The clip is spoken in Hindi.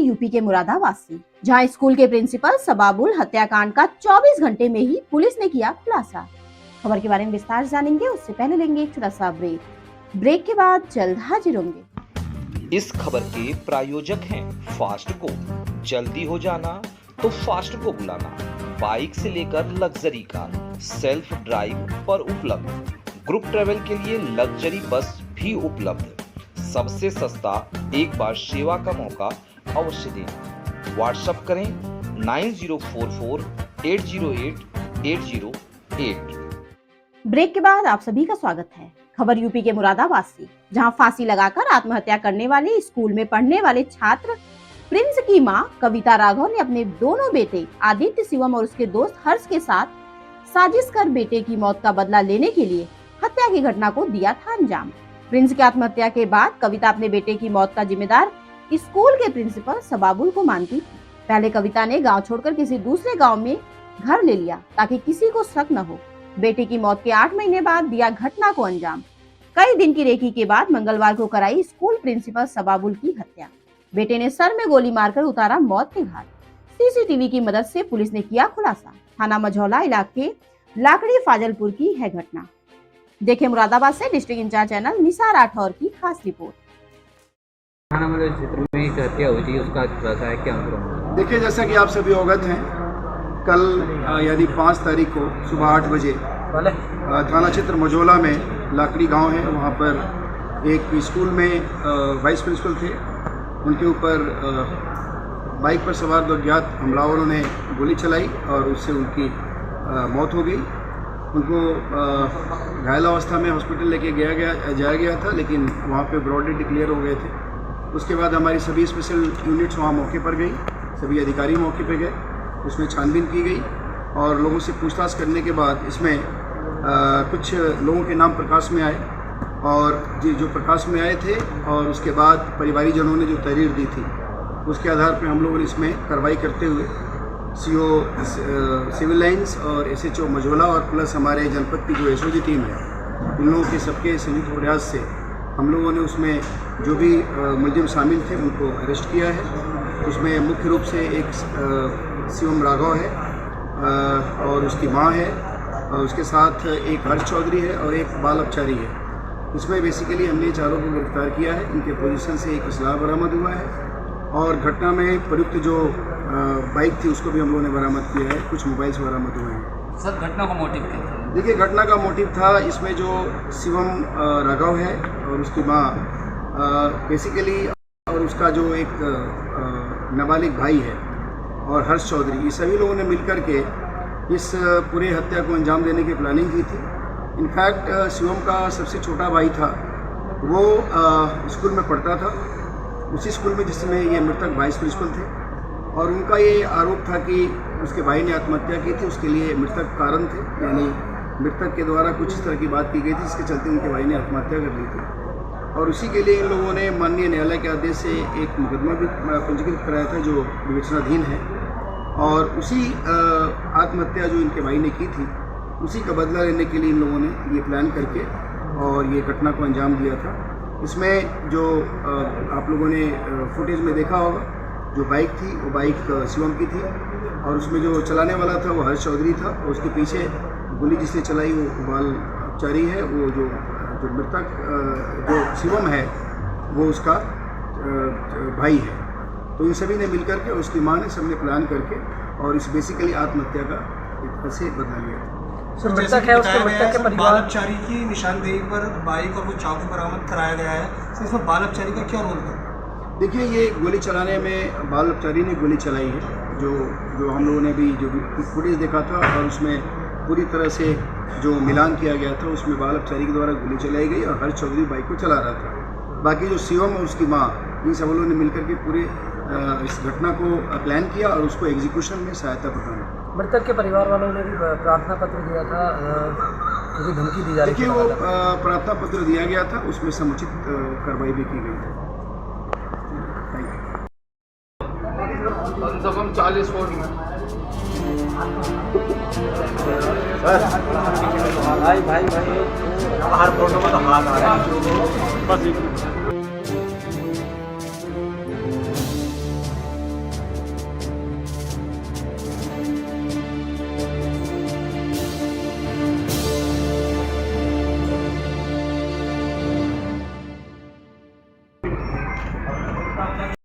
यूपी के मुरादाबाद से, जहां स्कूल के प्रिंसिपल सबाबुल हत्याकांड का 24 घंटे में ही पुलिस ने किया खुलासा। खबर के बारे में विस्तार से जानेंगे, उससे पहले लेंगे एक छोटा सा ब्रेक के बाद जल्द हाजिर होंगे। इस खबर के प्रायोजक हैं फास्ट को। जल्दी हो जाना तो फास्ट को बुलाना। बाइक से लेकर लग्जरी कार, सेल्फ ड्राइव पर उपलब्ध। ग्रुप ट्रेवल के लिए लग्जरी बस भी उपलब्ध। सबसे सस्ता एक बार सेवा का मौका अवश्य दें। व्हाट्सएप करें 9044808808। ब्रेक के बाद आप सभी का स्वागत है। खबर यूपी के मुरादाबाद से, जहां फांसी लगाकर आत्महत्या करने वाले स्कूल में पढ़ने वाले छात्र प्रिंस की मां कविता राघव ने अपने दोनों बेटे आदित्य शिवम और उसके दोस्त हर्ष के साथ साजिश कर बेटे की मौत का बदला लेने के लिए हत्या की घटना को दिया था अंजाम। प्रिंस की आत्महत्या के बाद कविता अपने बेटे की मौत का जिम्मेदार स्कूल के प्रिंसिपल सबाबुल को मानती थी। पहले कविता ने गांव छोड़कर किसी दूसरे गांव में घर ले लिया ताकि किसी को शक न हो। बेटे की मौत के 8 महीने बाद दिया घटना को अंजाम। कई दिन की रेकी के बाद मंगलवार को कराई स्कूल प्रिंसिपल सबाबुल की हत्या। बेटे ने सर में गोली मारकर उतारा मौत के घाट। सीसीटीवी की मदद से पुलिस ने किया खुलासा। थाना मझौला इलाके लाकड़ी फाजलपुर की है घटना। देखें मुरादाबाद से district incharge channel Nisar Rathore की खास रिपोर्ट। थाना मझौला क्षेत्र में एक हत्या हुई थी, उसका खुलासा है क्या? देखिए, जैसा कि आप सभी अवगत हैं, कल यानी 5 तारीख को सुबह 8 बजे थाना क्षेत्र मझौला में लाकड़ी गांव है, वहां पर एक स्कूल में वाइस प्रिंसिपल थे। उनके ऊपर बाइक पर सवार 2 अज्ञात हमलावरों ने गोली चलाई और उससे उनकी मौत हो गई। उनको घायल अवस्था में हॉस्पिटल लेके जाया गया था, लेकिन वहाँ पे ब्रॉड डेड डिक्लेयर हो गए थे। उसके बाद हमारी सभी स्पेशल यूनिट्स वहाँ मौके पर गई, सभी अधिकारी मौके पर गए, उसमें छानबीन की गई और लोगों से पूछताछ करने के बाद इसमें कुछ लोगों के नाम प्रकाश में आए और जो प्रकाश में आए थे और उसके बाद परिवारीजनों ने जो तहरीर दी थी उसके आधार पर हम लोगों ने इसमें कार्रवाई करते हुए सीओ सिविल लाइन्स और एसएचओ मझौला और प्लस हमारे जनपद की जो एसओजी टीम है, इन लोगों के सबके संयुक्त प्रयास से हम लोगों ने उसमें जो भी मुलजिम शामिल थे उनको अरेस्ट किया है। उसमें मुख्य रूप से एक शिवम राघव है और उसकी मां है और उसके साथ एक हर्ष चौधरी है और एक बाल अपचारी है। इसमें बेसिकली हमने चारों को गिरफ्तार किया है। इनके पोजीशन से एक असलाह बरामद हुआ है और घटना में प्रयुक्त जो बाइक थी उसको भी हम लोगों ने बरामद किया है। कुछ मोबाइल्स बरामद हुए हैं। सर, घटना का मोटिव क्या था? देखिए, घटना का मोटिव था इसमें जो शिवम राघव है और उसकी माँ बेसिकली और उसका जो एक नाबालिग भाई है और हर्ष चौधरी, ये सभी लोगों ने मिलकर के इस पूरे हत्या को अंजाम देने की प्लानिंग की थी। इनफैक्ट शिवम का सबसे छोटा भाई था, वो स्कूल में पढ़ता था, उसी स्कूल में जिसमें ये मृतक वाइस प्रिंसिपल थे और उनका ये आरोप था कि उसके भाई ने आत्महत्या की थी, उसके लिए मृतक कारण थे, यानी मृतक के द्वारा कुछ इस तरह की बात की गई थी जिसके चलते उनके भाई ने आत्महत्या कर ली थी। और उसी के लिए इन लोगों ने माननीय न्यायालय के आदेश से एक मुकदमा भी पंजीकृत कराया था जो विवेचनाधीन है और उसी आत्महत्या जो इनके भाई ने की थी उसी का बदला लेने के लिए इन लोगों ने ये प्लान करके और ये घटना को अंजाम दिया था। इसमें जो आप लोगों ने फुटेज में देखा होगा, जो बाइक थी वो बाइक शिवम की थी और उसमें जो चलाने वाला था वो हर्ष चौधरी था और उसके पीछे गोली जिसने चलाई वो बाल अपचारी है। वो जो मृतक जो शिवम है वो उसका भाई है। तो इन सभी ने मिलकर के, उसकी माँ ने, सबने प्लान करके और इस बेसिकली आत्महत्या का एक तरह से बदला लिया। सर, मृतक है उसके मृतक के परिवार बालअपचारी की निशानदेही पर बाइक और वो चाकू बरामद कराया गया है। तो इसमें बालअपचारी का क्या रोल था? देखिए, ये गोली चलाने में बाल अपचारी ने गोली चलाई है। जो हम लोगों ने भी जो फुटेज देखा था और उसमें पूरी तरह से जो मिलान किया गया था उसमें बाल अपचारी के द्वारा गोली चलाई गई और हर्ष चौधरी बाइक को चला रहा था। बाकी जो शिवम और उसकी माँ, इन सब लोगों ने मिलकर के पूरे इस घटना को प्लान किया और उसको एग्जीक्यूशन में सहायता प्रदान। मृतक के परिवार वालों ने भी प्रार्थना पत्र दिया था, क्योंकि धमकी दी जा रही थी। देखिए, वो प्रार्थना पत्र दिया गया था, उसमें समुचित कार्रवाई भी की गई थी। कम से कम 40 फुट में भाई बाहर फोटो में तो हाथ आ रहा है बस।